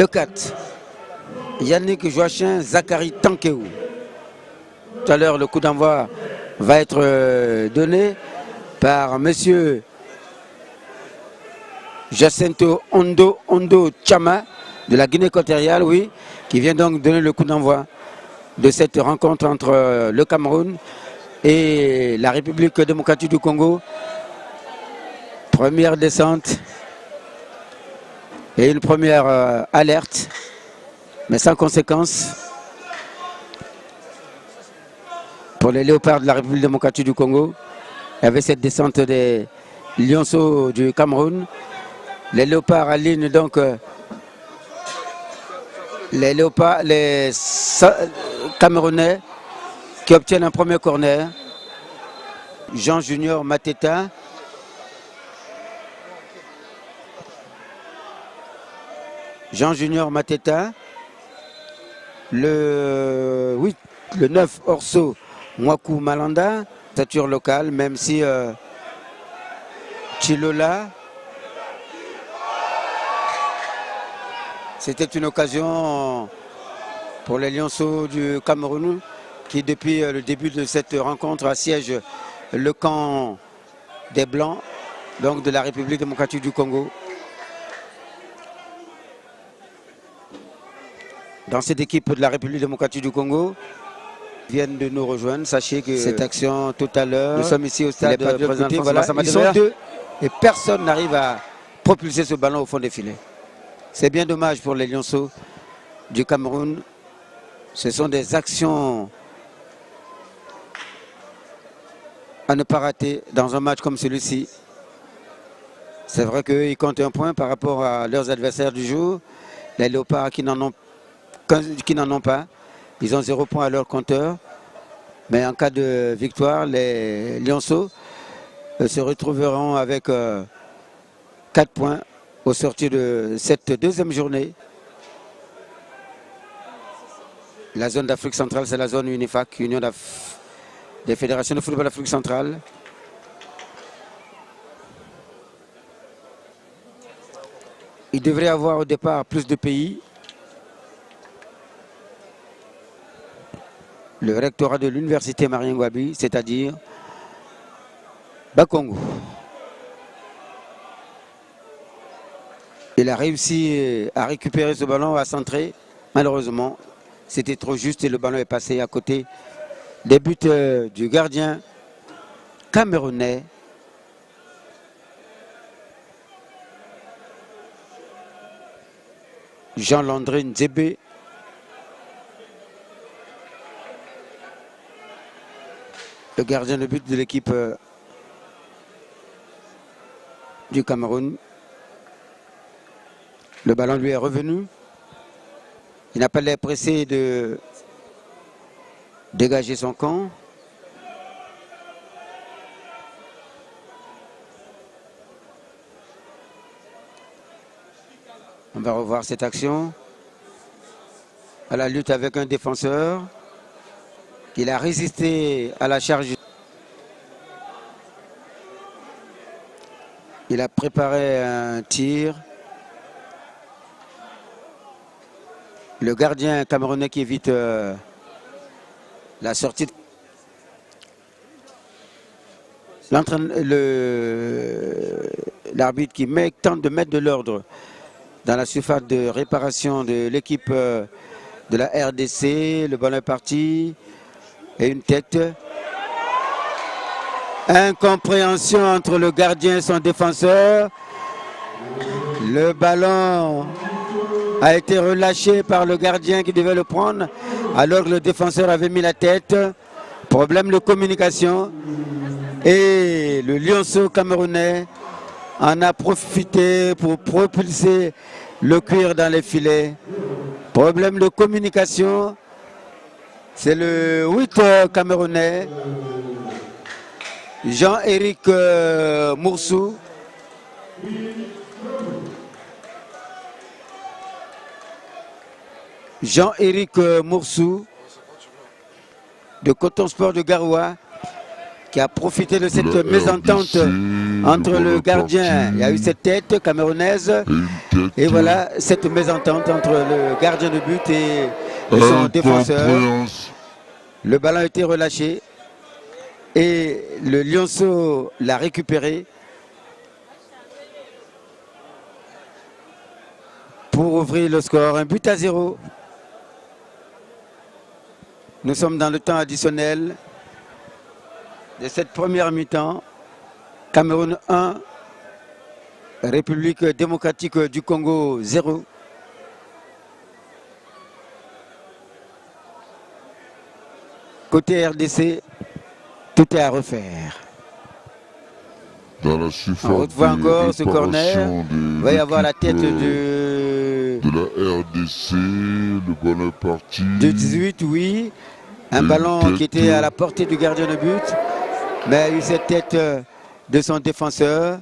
Le 4, Yannick Joachim Zachary Tankeou. Tout à l'heure, le coup d'envoi va être donné par monsieur Jacinto Ondo Chama de la Guinée équatoriale, oui, qui vient donc donner le coup d'envoi de cette rencontre entre le Cameroun et la République démocratique du Congo. Première descente et une première alerte, mais sans conséquence pour les léopards de la République démocratique du Congo. Il y avait cette descente des lionceaux du Cameroun. Les léopards alignent donc les Camerounais qui obtiennent un premier corner. Jean Junior Mateta. Jean Junior Mateta. Le 9 Orso Mwaku Malanda. Stature locale, même si Chilola. C'était une occasion pour les lionceaux du Cameroun qui, depuis le début de cette rencontre, assiègent le camp des Blancs, donc de la République démocratique du Congo. Dans cette équipe de la République démocratique du Congo, viennent de nous rejoindre. Sachez que cette action tout à l'heure, nous sommes ici au stade de côté, voilà, ils sont deux et personne n'arrive à propulser ce ballon au fond des filets. C'est bien dommage pour les lionceaux du Cameroun. Ce sont des actions à ne pas rater dans un match comme celui-ci. C'est vrai qu'ils comptent un point par rapport à leurs adversaires du jour. Les léopards qui n'en ont pas. Ils ont 0 point à leur compteur. Mais en cas de victoire, les lionceaux se retrouveront avec 4 points au sortir de cette deuxième journée. La zone d'Afrique centrale, c'est la zone UNIFAC, Union des fédérations de football d'Afrique centrale. Il devrait y avoir au départ plus de pays. Le rectorat de l'université Marien Ngouabi, c'est-à-dire Bakongo. Il a réussi à récupérer ce ballon, à centrer. Malheureusement, c'était trop juste et le ballon est passé à côté des buts du gardien camerounais. Jean-Landré Nzébé. Le gardien de but de l'équipe du Cameroun. Le ballon lui est revenu. Il n'a pas l'air pressé de dégager son camp. On va revoir cette action. À la lutte avec un défenseur. Il a résisté à la charge. Il a préparé un tir. Le gardien camerounais qui évite la sortie. L'arbitre qui tente de mettre de l'ordre dans la surface de réparation de l'équipe de la RDC. Le ballon est parti. Et une tête. Incompréhension entre le gardien et son défenseur. Le ballon a été relâché par le gardien qui devait le prendre alors que le défenseur avait mis la tête. Problème de communication. Et le lionceau camerounais en a profité pour propulser le cuir dans les filets. Problème de communication. C'est le 8 camerounais, Jean-Éric Moursou. Jean-Éric Moursou de Coton Sport de Garoua qui a profité de cette mésentente entre le gardien. Il y a eu cette tête camerounaise. Et voilà cette mésentente entre le gardien de but et son défenseur. Le ballon a été relâché et le Lionceau l'a récupéré pour ouvrir le score. 1-0. Nous sommes dans le temps additionnel de cette première mi-temps. Cameroun 1, République démocratique du Congo 0. Côté RDC, tout est à refaire. Dans la surface on revoit encore ce corner. Il va y avoir la tête de la RDC, le ballon est parti. De 18, oui. Un ballon qui était à la portée du gardien de but. Mais il y a eu cette tête de son défenseur.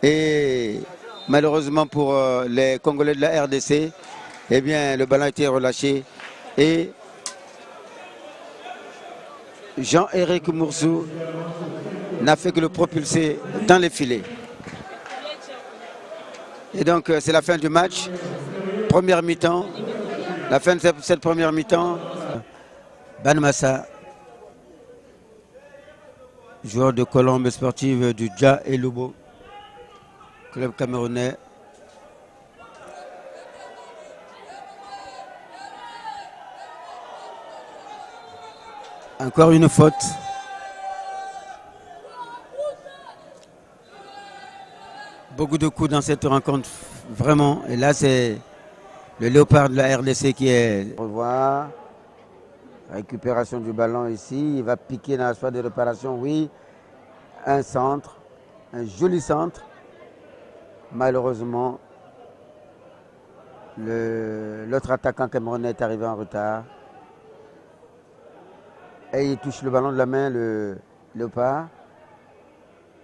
Et malheureusement pour les Congolais de la RDC, eh bien, le ballon a été relâché. Et Jean-Éric Moursou n'a fait que le propulser dans les filets. Et donc, c'est la fin du match. Première mi-temps. La fin de cette première mi-temps. Banmassa, joueur de Colombe sportive du Dja et Lobo, club camerounais. Encore une faute. Beaucoup de coups dans cette rencontre, vraiment. Et là, c'est le Léopard de la RDC qui est... On revoit. Récupération du ballon ici. Il va piquer dans la surface de réparation. Oui. Un centre. Un joli centre. Malheureusement, l'autre attaquant camerounais est arrivé en retard. Et il touche le ballon de la main, le Léopard.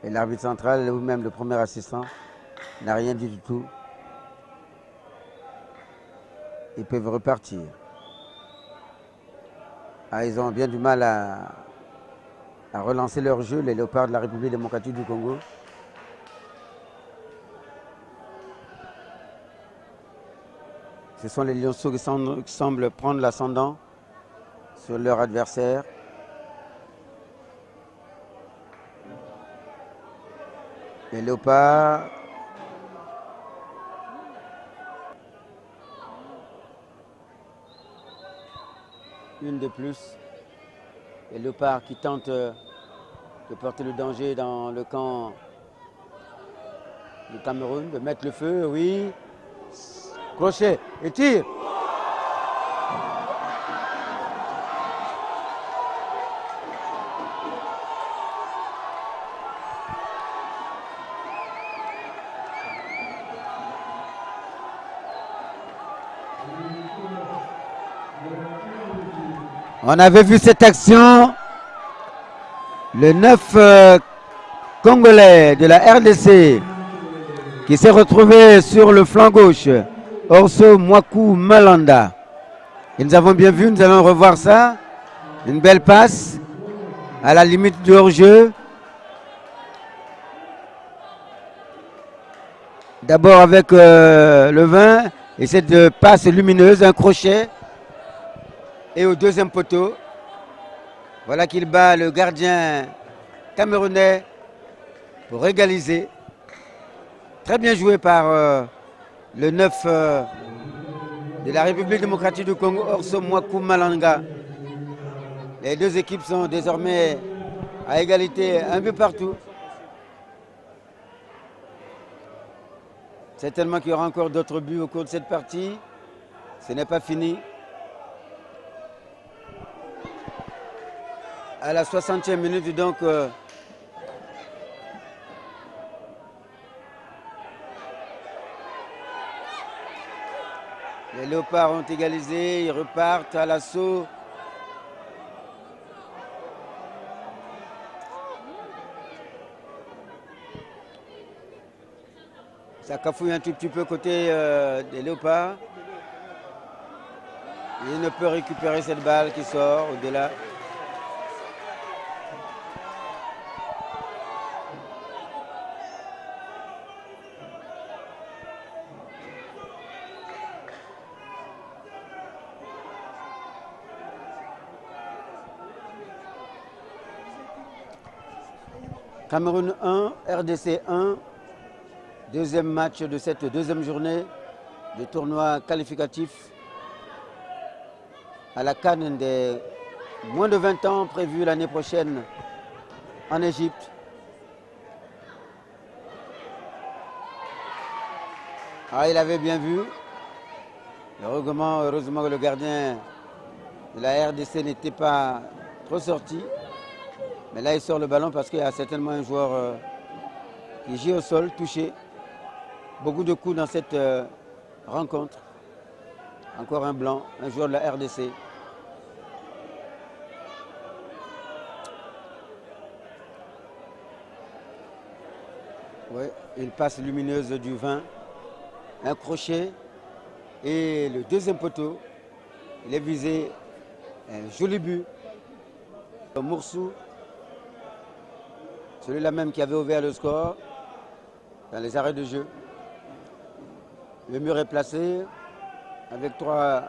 Et l'arbitre central, ou même le premier assistant, n'a rien dit du tout. Ils peuvent repartir. Ah, ils ont bien du mal à relancer leur jeu, les Léopards de la République démocratique du Congo. Ce sont les Lionceaux qui semblent prendre l'ascendant sur leur adversaire. Les Léopards. Une de plus. Les Léopards qui tentent de porter le danger dans le camp du Cameroun, de mettre le feu, oui. Crochet et tire. On avait vu cette action. Le 9 Congolais de la RDC qui s'est retrouvé sur le flanc gauche. Orso Mwaku Malanda. Et nous avons bien vu, nous allons revoir ça. Une belle passe à la limite du hors-jeu. D'abord avec le 20 et cette passe lumineuse, un crochet. Et au deuxième poteau, voilà qu'il bat le gardien camerounais pour égaliser. Très bien joué par le 9 de la République démocratique du Congo, Orso Mwaku Malanga. Les deux équipes sont désormais à égalité, un but partout. Certainement qu'il y aura encore d'autres buts au cours de cette partie. Ce n'est pas fini. À la 60e minute, donc, les Léopards ont égalisé, ils repartent à l'assaut. Ça cafouille un tout petit peu côté des Léopards. Il ne peut récupérer cette balle qui sort au-delà. Cameroun 1, RDC 1. Deuxième match de cette deuxième journée du tournoi qualificatif à la CAN des moins de 20 ans prévu l'année prochaine en Égypte. Ah, il avait bien vu. Heureusement que le gardien de la RDC n'était pas trop sorti. Mais là, il sort le ballon parce qu'il y a certainement un joueur qui gît au sol, touché. Beaucoup de coups dans cette rencontre. Encore un blanc, un joueur de la RDC. Oui, une passe lumineuse du 20. Un crochet. Et le deuxième poteau, il est visé. Un joli but. Moursou, celui-là même qui avait ouvert le score dans les arrêts de jeu. Le mur est placé avec 3.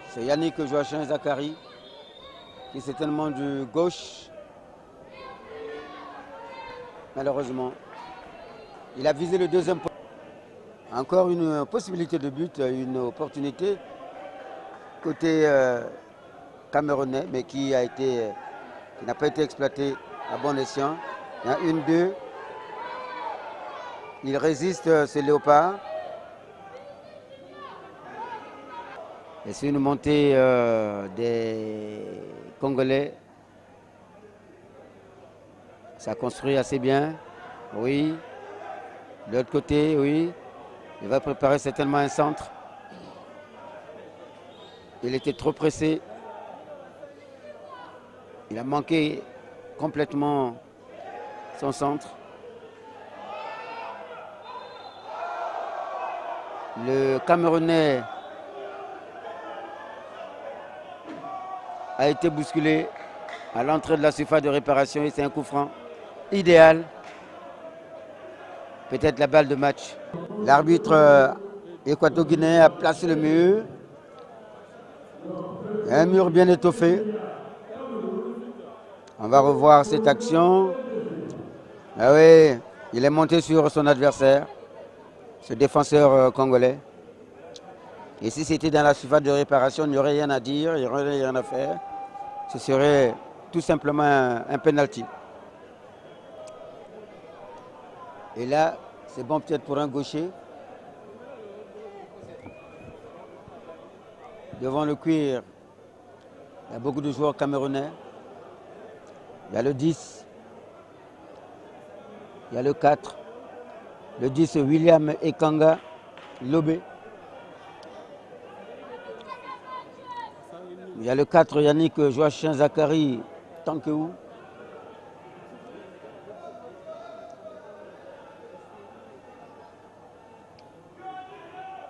C'est Yannick Joachim Zakari qui est certainement du gauche. Malheureusement, il a visé le deuxième poteau. Encore une possibilité de but, une opportunité côté camerounais, mais qui n'a pas été exploitée à bon escient. Il y a 1-2. Il résiste, ce léopard. Et c'est une montée des Congolais. Ça construit assez bien. Oui. De l'autre côté, oui. Il va préparer certainement un centre. Il était trop pressé. Il a manqué complètement son centre. Le Camerounais a été bousculé à l'entrée de la surface de réparation et c'est un coup franc idéal. Peut-être la balle de match. L'arbitre équato-guinéen a placé le mur. Un mur bien étoffé. On va revoir cette action. Ah oui, il est monté sur son adversaire, ce défenseur congolais. Et si c'était dans la surface de réparation, il n'y aurait rien à dire, il n'y aurait rien à faire. Ce serait tout simplement un penalty. Et là, c'est bon peut-être pour un gaucher. Devant le cuir, il y a beaucoup de joueurs camerounais. Il y a le 10. Il y a le 4. Le 10, William Ekanga Lobé. Il y a le 4, Yannick Joachim Zakari Tankeou.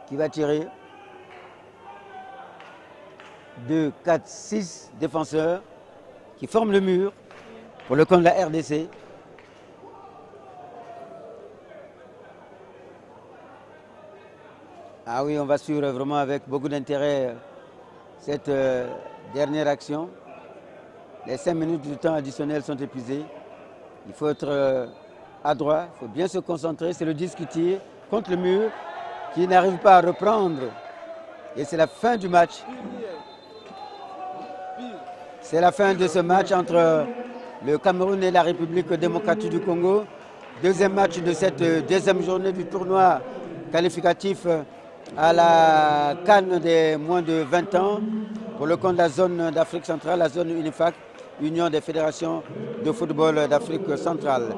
Qui va tirer. 2, 4, 6 défenseurs qui forment le mur pour le compte de la RDC. Ah oui, on va suivre vraiment avec beaucoup d'intérêt cette dernière action. Les 5 minutes du temps additionnel sont épuisées. Il faut être adroit, il faut bien se concentrer. C'est le 10 qui tire contre le mur, qui n'arrive pas à reprendre. Et c'est la fin du match. C'est la fin de ce match entre le Cameroun et la République démocratique du Congo. Deuxième match de cette deuxième journée du tournoi qualificatif à la CAN des moins de 20 ans pour le compte de la zone d'Afrique centrale, la zone UNIFAC, Union des fédérations de football d'Afrique centrale.